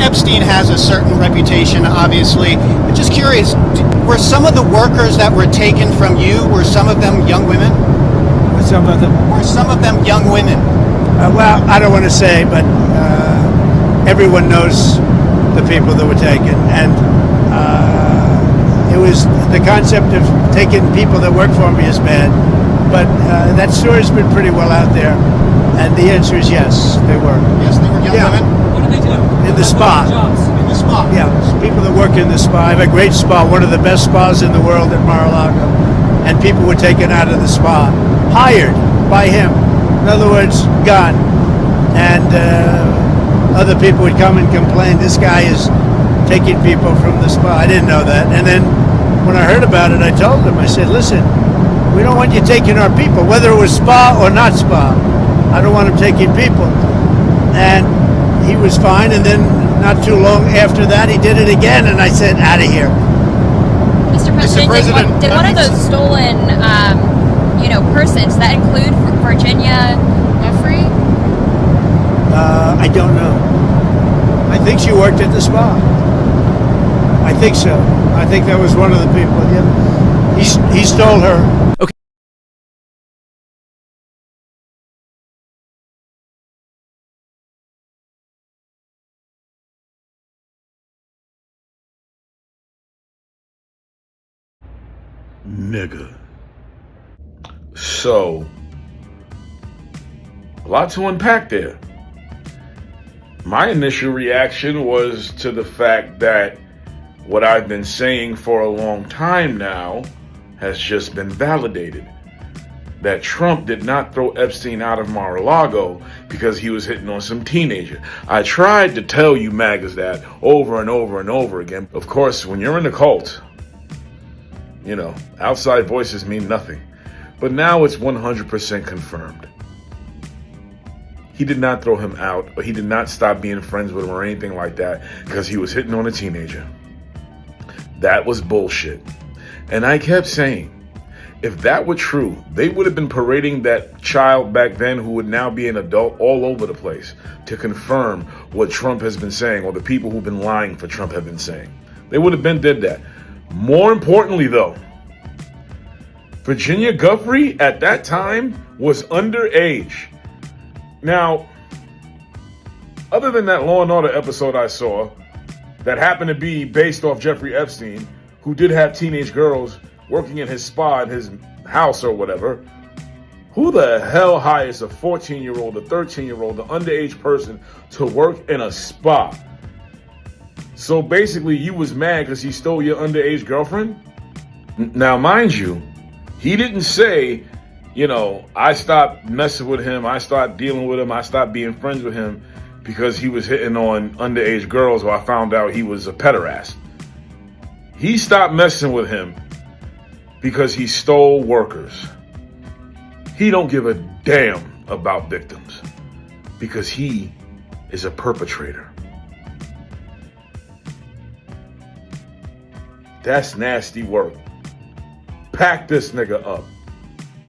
Epstein has a certain reputation, obviously. I'm just curious, were some of the workers that were taken from you, were some of them young women? Some of them. Were some of them young women? Well, I don't want to say, but everyone knows the people that were taken, and it was the concept of taking people that work for me is bad, but that story's been pretty well out there, and the answer is yes, they were. Yes, they were young women? What did they do? In the spa. Jobs. In the spa? Yeah, people that work in the spa. I have a great spa, one of the best spas in the world at Mar-a-Lago, and people were taken out of the spa, hired by him. In other words, gone. And other people would come and complain, this guy is taking people from the spa. I didn't know that. And then when I heard about it, I told him, I said, listen, we don't want you taking our people, whether it was spa or not spa. I don't want him taking people. And he was fine. And then not too long after that, he did it again. And I said, out of here. Mr. President, did one of those stolen, persons, that include Virginia Jeffrey? I don't know. I think she worked at the spa. I think so. I think that was one of the people. Yeah. He stole her. Okay. Nigga. So, a lot to unpack there. My initial reaction was to the fact that what I've been saying for a long time now has just been validated. That Trump did not throw Epstein out of Mar-a-Lago because he was hitting on some teenager. I tried to tell you MAGAs that over and over and over again. Of course, when you're in a cult, outside voices mean nothing. But now it's 100% confirmed. He did not throw him out, or he did not stop being friends with him or anything like that because he was hitting on a teenager. That was bullshit. And I kept saying, if that were true, they would have been parading that child back then who would now be an adult all over the place to confirm what Trump has been saying, or the people who've been lying for Trump have been saying. They would have did that. More importantly, though, Virginia Giuffre at that time was underage. Now, other than that Law and Order episode I saw that happened to be based off Jeffrey Epstein, who did have teenage girls working in his spa in his house or whatever, who the hell hires a 14-year-old, a 13-year-old, an underage person to work in a spa? So basically, you was mad because he stole your underage girlfriend? Now, mind you, he didn't say, I stopped messing with him, I stopped dealing with him, I stopped being friends with him because he was hitting on underage girls, or I found out he was a pederast. He stopped messing with him because he stole workers. He don't give a damn about victims because he is a perpetrator. That's nasty work. Pack this nigga up.